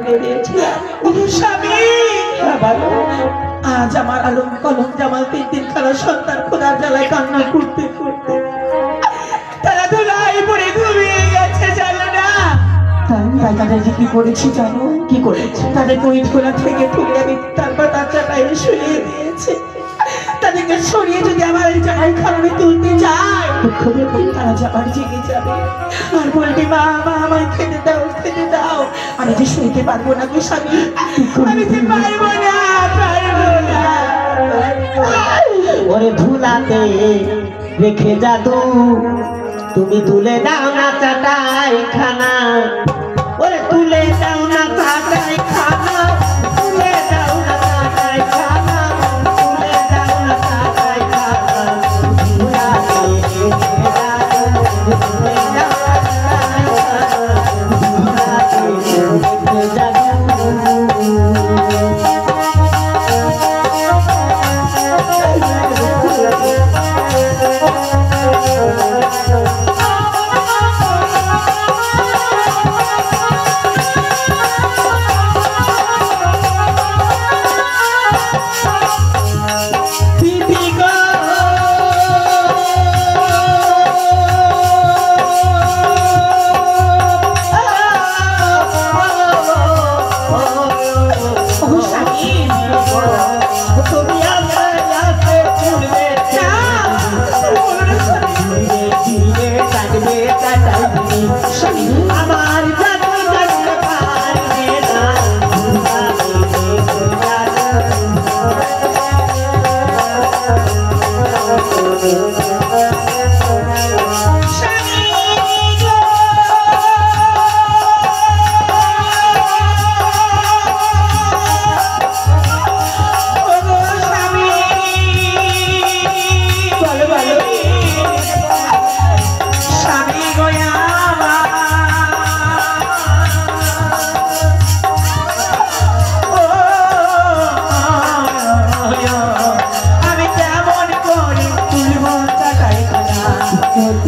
ফেলে দিয়েছিলাম। স্বামী আজ আমার আলম কলম জামাল 3 দিন খানা সন্তান খোদার জ্বালায় কান্না করতে করতে তারা ধুলাই পড়ে ঘুমিয়ে গেছে, জানো না? তাই তাদেরকে কি করেছি জানো? কি করেছে? তাদের ওই খোলা থেকে তুলে আমি তারপর তার চাটাই শুয়ে দিয়েছে। তাদেরকে সরিয়ে যদি আমার এই জায়গায় খারাপে তুলতে যায়, তারা যাবার জেগে যাবে আর বলবে মা মা আমায় খেতে দাও খেতে দাও। আমি যে শুইতে পারবো না গো স্বামী, আমি যে পারবো না পারবো না। ওরে ভুলাতে রেখে জাদু তুমি তুলে দাও না চাটাই খানা, ওরে তুলে দাও না চাটাই খানা, তুলে দাও না চাটাই খানা, তুলে দাও না চাটাই খানা, ভুলাতে রেখে জাদু তুলে দাও না চাটাই খানা, ভুলাতে রেখে জাদু।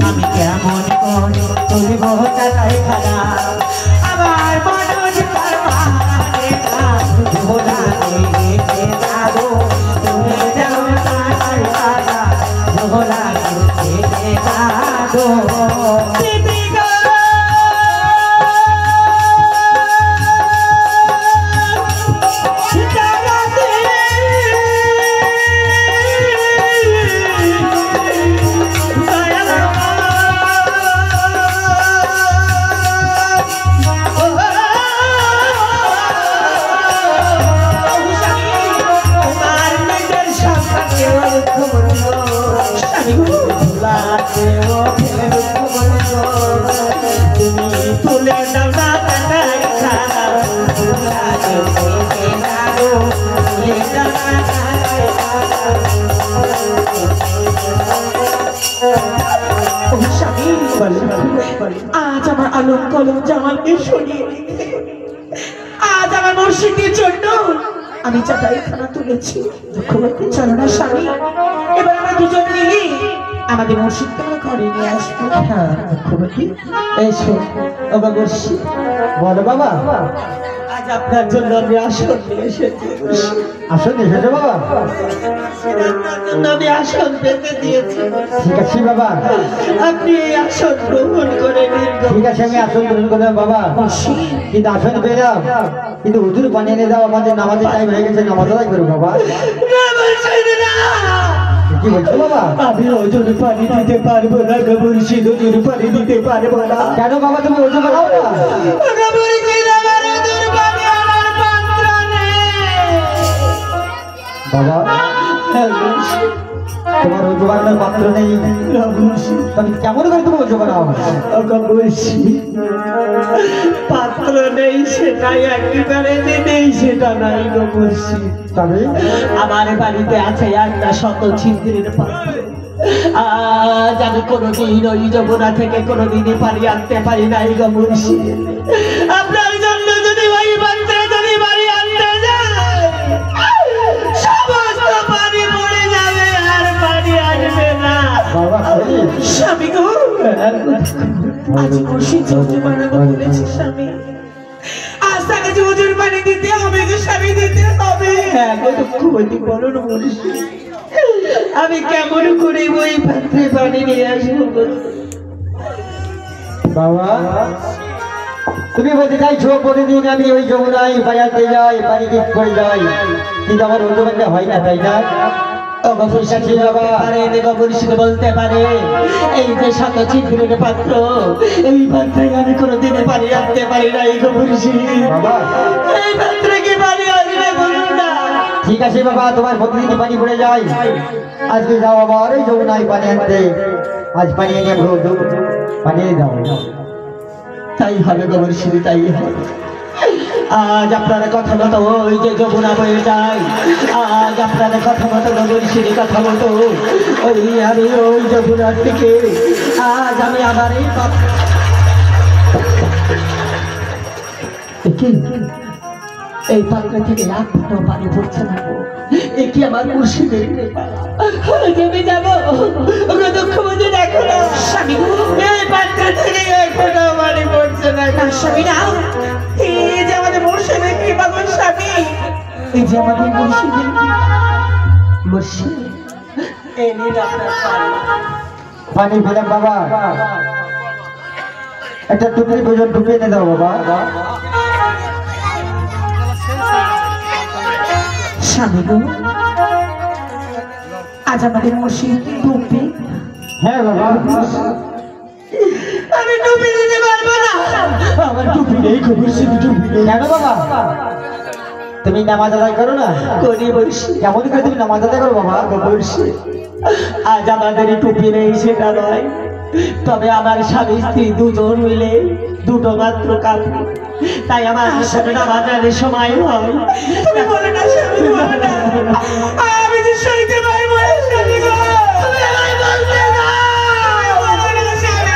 আমি কেমন করে তুলব চাটাই খানা, আমার মনোজ তার মানে ভোলাতে রেখে যাবো, তুলে যাও চাটাই খানা, ভোলাতে রেখে যাবো। তুলে দাও না চাটাই খানা, ভুলাতে রেখে যাবো, তুলে দাও না চাটাই খানা। আজ আমার আলম কলম জামালকে সরিয়ে রেখে আজ আমার মুর্শিদের জন্য আমি চাটাই খানা তুলেছি। চলো না স্বামী, এবার আমরা দুজন মিলে আমাদের মুর্শিদকে আমরা ঘরে নিয়ে আসবো। হ্যাঁ খুবই এসো বাবা মুর্শিদ। বলো বাবা, আজ আপনার জন্য আমি আসন নিয়ে এসেছি। আসুন এসেছো বাবা? আপনার জন্য আমি আসন পেতে দিয়েছি। ঠিক আছে বাবা, আপনি এই আসন গ্রহণ করে নিন। ঠিক আছে আমি আসন গ্রহণ করলাম বাবা, কিন্তু আসন পেলাম কিন্তু হুজুর বানিয়ে এনে দাও, আমাদের নামাজের টাইম হয়ে গেছে, নামাজ আদায় করো বাবা। কি বলছো বাবা? আমি ওজন পানি দিতে পারবো না গো মুর্শিদ, ওজন পানি দিতে পারবো না। কেন বাবা তুমি ওজন বানাও না? বাবা তোমার ওজন বানানোর পাত্র নেই, তুমি কেমন করে তুমি ওজন বানাও? পাত্র নেই সেটাই একেবারে নেই সেটা নাই গো মুর্শিদ। তবে আমার বাড়িতে আছে একটা শত ছিদ্রের পাত্র। আজ আমি কোনোদিন ওই যমুনা থেকে কোনোদিনই পানি আনতে পারি নাই গো মুর্শিদ। আপনার জন্য যদি ওই পাত্রে যদি বাড়ি আনতে যায়, সমস্ত পানি পড়ে যাবে আর পানি আসবে না। বাবা স্বামী গো, আজ মুর্শিদ চলতে বানাবো বলেছে স্বামী। আজ তাকে যে হুজুর স্বামী দিতে হবে। হ্যাঁ গো দুঃখবতী বলো না মুর্শি, আমি কেমন করে ওই পাত্রে পানি নিয়ে আসবো গো? বাবা তুমি বলতে চাইছো প্রতিদিন আমি ওই যমুনায় বাজাতে যাই, পানি দিক করে যাই, কিন্তু আমার অন্য হয় না, তাই না? বলতে পারে এই যে শত ছিদ্রের পাত্র, এই পাত্রে আমি কোনোদিনে পানি আনতে পারি না। এই গবরশি বাবা এই পাত্রে কি পানি আসবে বলুন না? ঠিক আছে বাবা, তোমার প্রতিদিন পানি পড়ে যায়, আজকে যাও আবার ওই যমুনায় পানি আনতে, আজ পানি এনে পানি এনে দাও। তাই হবে গবরশি, তাই হবে। আজ আপনার কথা মতো ওই যে যমুনা বয়ে যায়, আজ আপনার কথা মতো গবরশির কথা মতো ওই আমি ওই যমুনার দিকে আজ আমি আমার এই এই পাত্র থেকে এক ফোঁটা পানি পড়ছে না গো। এ কি আমার মুর্শিদের কৃপা? আমি যাবো ওকে দুঃখ বুঝে দেখো না স্বামী, এই পাত্র থেকে এক ফোঁটা পানি পড়ছে না গো। স্বামী না, এই যে আমাদের মুর্শিদের কৃপা গো স্বামী, এই যে আমাদের মুর্শিদের মুর্শিদ, এই নিন আপনার পানি। পানি পেলাম বাবা, একটা টুকরি পর্যন্ত টুকরি এনে দাও বাবা। স্বামী গো, আজ আমাদের মুর্শিদ ডুববে। হ্যাঁ বাবা, আমি ডুবে দিতে পারবো না। আমার টুপি নেই গবরশির টুপি নেই। কেন বাবা? তুমি নামাজ আদায় করো না? করি বলছি কেমন করে তুমি নামাজ আদায় করো বাবা? বলছি আজ আমাদের টুপি নেই সেটা নয়, তবে আমার স্বামী স্ত্রী দুজন মিলে দুটো মাত্র কাপড়, তাই আমার সাথে নামাজের সময় হয়। তুমি বলে না স্বামী, বলে না, আমি যে সইতে পারবো না স্বামী গো। তুমি আমায় বলতে দাও, বলে না স্বামী,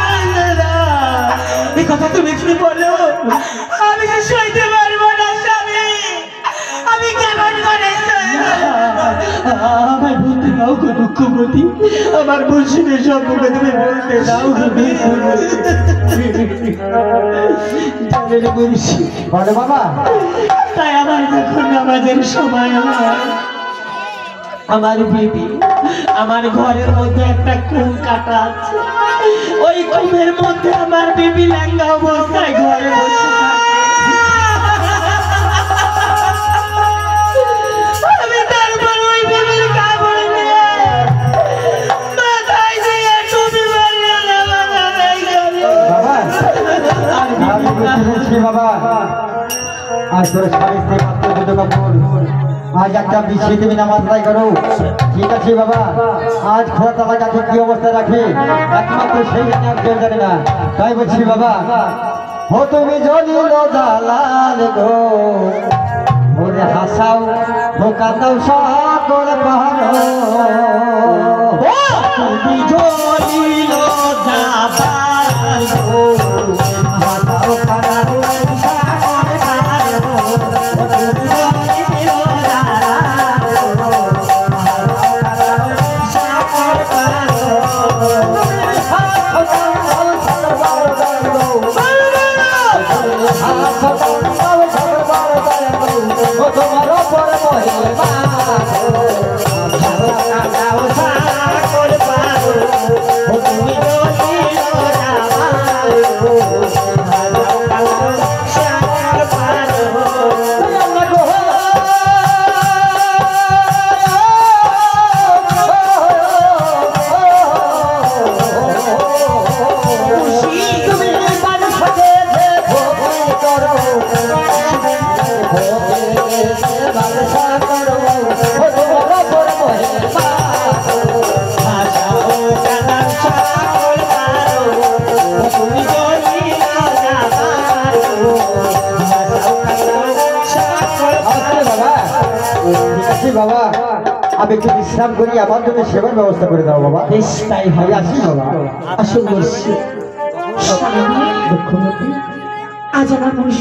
বলতে দাও। এই কথা তুমি কি বলো? আমি যে সইতে পারবো না স্বামী, আমি কেমন করে আমার বলতে দাও গো দুঃখবতী, আমার মুর্শিদের সম্পর্কে তুমি বলতে দাও গো মুর্শিদ। বলো বাবা। তাই আমার যখন নামাজের সময় হয়, আমার বেবি আমার ঘরের মধ্যে একটা কুম কাটা আছে, ওই কুমের মধ্যে আমার বেবি লেঙ্গা অবস্থায় ঘরে বসে থাকে। আমি তারপর ওই বেবির কাপড় নিয়ে মাথায় দিয়ে টুপি মারিয়ে নামাজ আদায় করি। বাবা আমি বলছি বাবা, আজ তোর স্বামী স্ত্রী মাত্র দুটো কাপড়, আজ একটা বিছিয়ে তুমি নামাজ আদায় করো। ঠিক আছে বাবা, আজ খোলা তালা কাছে কি অবস্থা রাখে একমাত্র সেই জানে, একজন জানে না। তাই বলছি বাবা, ও তুমি জলিল জালাল গো, ওরে হাসাও ও কাঁদাও সকল পাহাড়, তুমি জ্বলিল জালাল গো, হাসাও কাঁদাও সকল পাহাড়, তুমি জ্বলিল জালাল গো, সকল পাহাড়। তোমার ওপর মহিমা বাবা, আমি একটু বিশ্রাম করি, আমার জন্য সেবার ব্যবস্থা করে দাও বাবা। বেশ তাই আমি হয়। আসি বাবা। আসুন বলছি আজ আমার মুর্শিদ